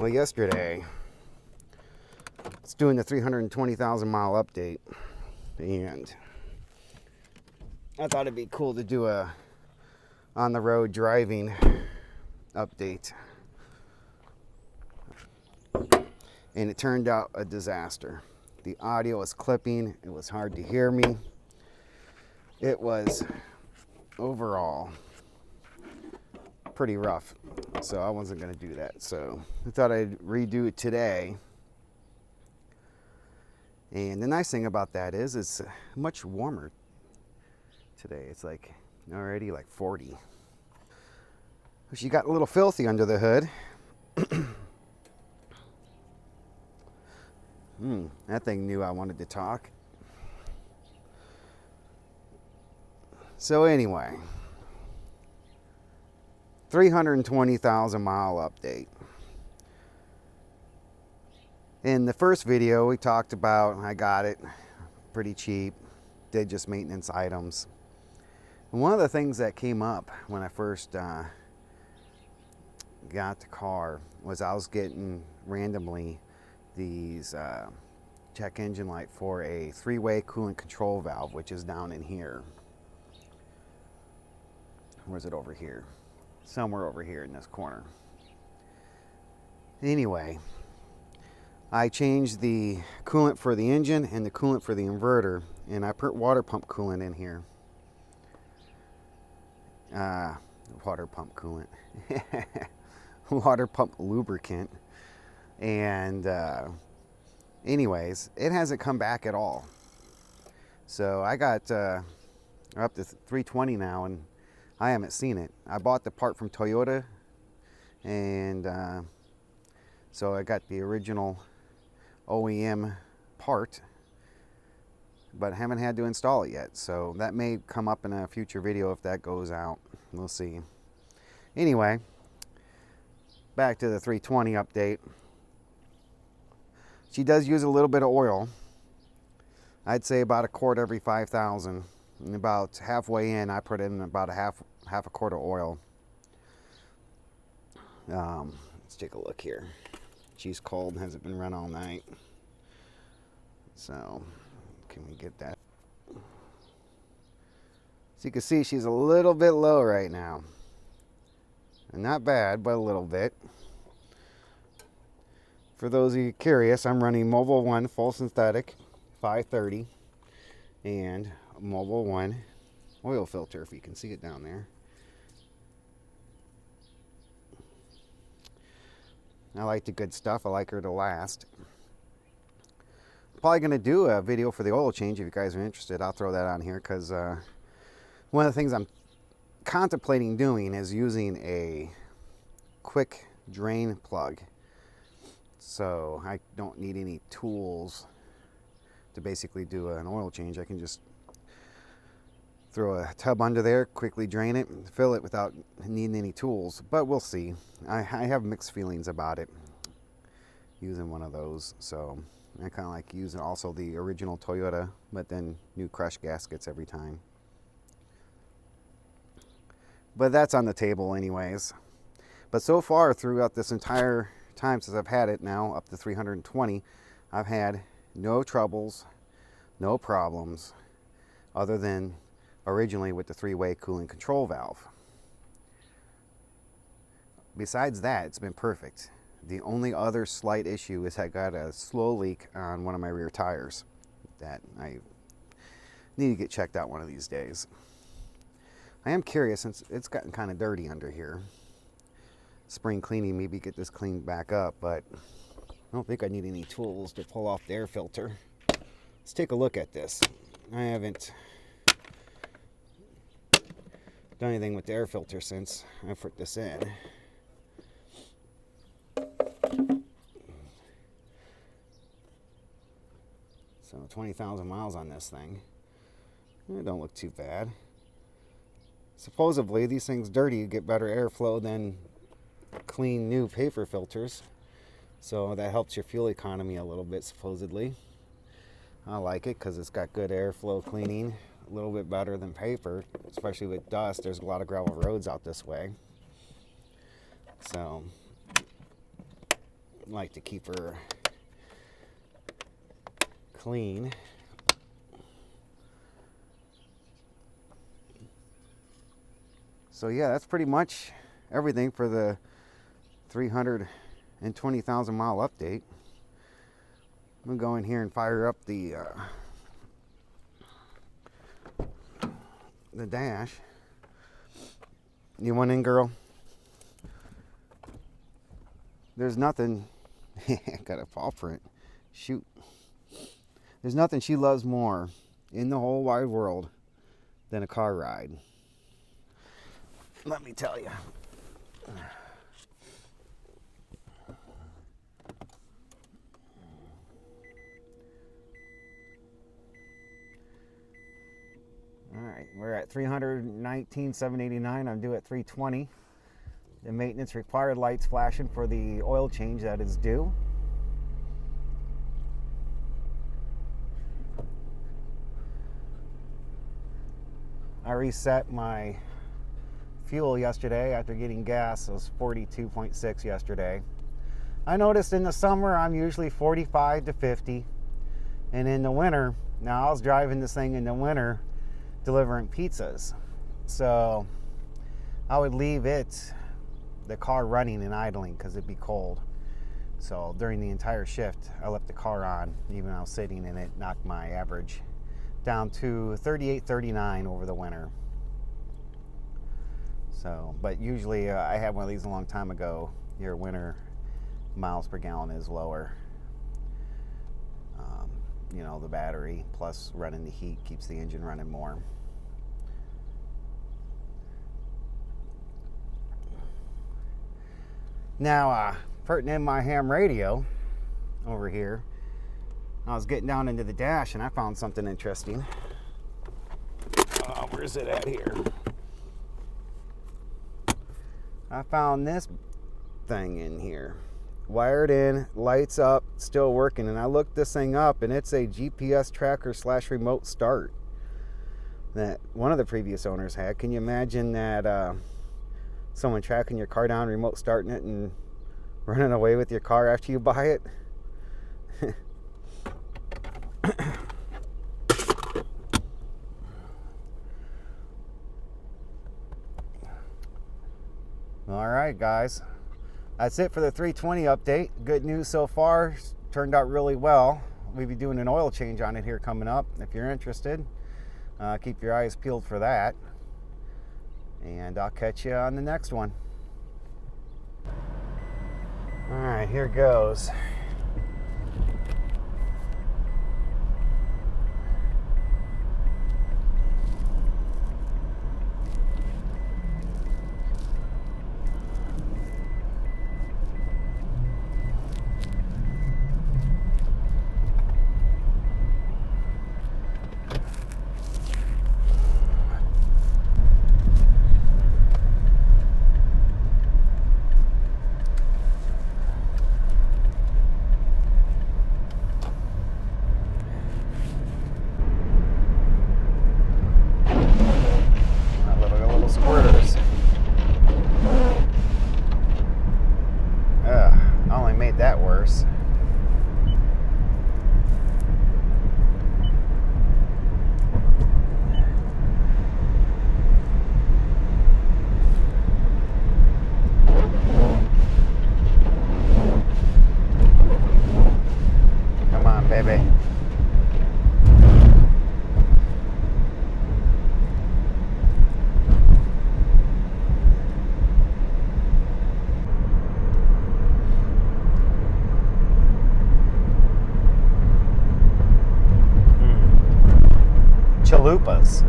Well, yesterday, it's doing the 320,000 mile update, and I thought it'd be cool to do a on the road driving update. And it turned out a disaster. The audio was clipping, it was hard to hear me. It was overall pretty rough, so I wasn't going to do that. So I thought I'd redo it today. And the nice thing about that is it's much warmer today. It's like already like 40. She got a little filthy under the hood. That thing knew I wanted to talk. So anyway, 320,000 mile update. In the first video we talked about, I got it pretty cheap, did just maintenance items. And one of the things that came up when I first got the car was I was getting randomly these check engine light for a 3-way coolant control valve, which is down in here. Where's it? Over here? Somewhere over here in this corner. Anyway, I changed the coolant for the engine and the coolant for the inverter, and I put water pump coolant in here. Water pump coolant. Water pump lubricant. And anyways, it hasn't come back at all. So I got up to 320 now, and I haven't seen it. I bought the part from Toyota, and so I got the original OEM part, but haven't had to install it yet. So that may come up in a future video if that goes out. We'll see. Anyway, back to the 320 update. She does use a little bit of oil. I'd say about a quart every 5,000. And about halfway in, I put in about a half a quart of oil. Let's take a look here. She's cold, hasn't been run all night. So, can we get that? So you can see she's a little bit low right now. And not bad, but a little bit. For those of you curious, I'm running Mobil 1 full synthetic 530 and Mobil 1 oil filter, if you can see it down there. I like the good stuff. I like her to last. Probably going to do a video for the oil change if you guys are interested. I'll throw that on here because one of the things I'm contemplating doing is using a quick drain plug. So I don't need any tools to basically do an oil change. I can just throw a tub under there, quickly drain it, and fill it without needing any tools. But we'll see. I have mixed feelings about it, using one of those. So I kind of like using also the original Toyota, but then new crush gaskets every time. But that's on the table anyways. But so far throughout this entire time since I've had it now, up to 320, I've had no troubles, no problems, other than originally with the 3-way coolant control valve. Besides that, it's been perfect. The only other slight issue is I got a slow leak on one of my rear tires that I need to get checked out one of these days. I am curious, since it's gotten kind of dirty under here. Spring cleaning, maybe get this cleaned back up, but I don't think I need any tools to pull off the air filter. Let's take a look at this. I haven't done anything with the air filter since I put this in. So 20,000 miles on this thing. It don't look too bad. Supposedly these things dirty get better airflow than clean new paper filters. So that helps your fuel economy a little bit, supposedly. I like it because it's got good airflow cleaning, a little bit better than paper, especially with dust. There's a lot of gravel roads out this way. So like to keep her clean. So yeah, that's pretty much everything for the 320,000 mile update. I'm gonna go in here and fire up the dash. You want in, girl? There's nothing. Gotta fall for it. Shoot. There's nothing she loves more in the whole wide world than a car ride. Let me tell you. All right, we're at 319,789. I'm due at 320. The maintenance required light's flashing for the oil change that is due. I reset my fuel yesterday after getting gas. It was 42.6 yesterday. I noticed in the summer I'm usually 45 to 50, and in the winter, now I was driving this thing in the winter delivering pizzas, so I would leave the car running and idling because it'd be cold. So during the entire shift I left the car on, even when I was sitting in it. Knocked my average down to 38, 39 over the winter. So, but usually I had one of these a long time ago. Your winter miles per gallon is lower. You know, the battery plus running the heat keeps the engine running more. Now, putting in my ham radio over here, I was getting down into the dash and I found something interesting. Where's it at here? I found this thing in here. Wired in, lights up, still working. And I looked this thing up and it's a GPS tracker / remote start that one of the previous owners had. Can you imagine that someone tracking your car down, remote starting it, and running away with your car after you buy it? All right, guys. That's it for the 320 update. Good news so far. Turned out really well. We'll be doing an oil change on it here coming up. If you're interested, keep your eyes peeled for that. And I'll catch you on the next one. All right, here goes. That worse. Come on, baby. Chalupas.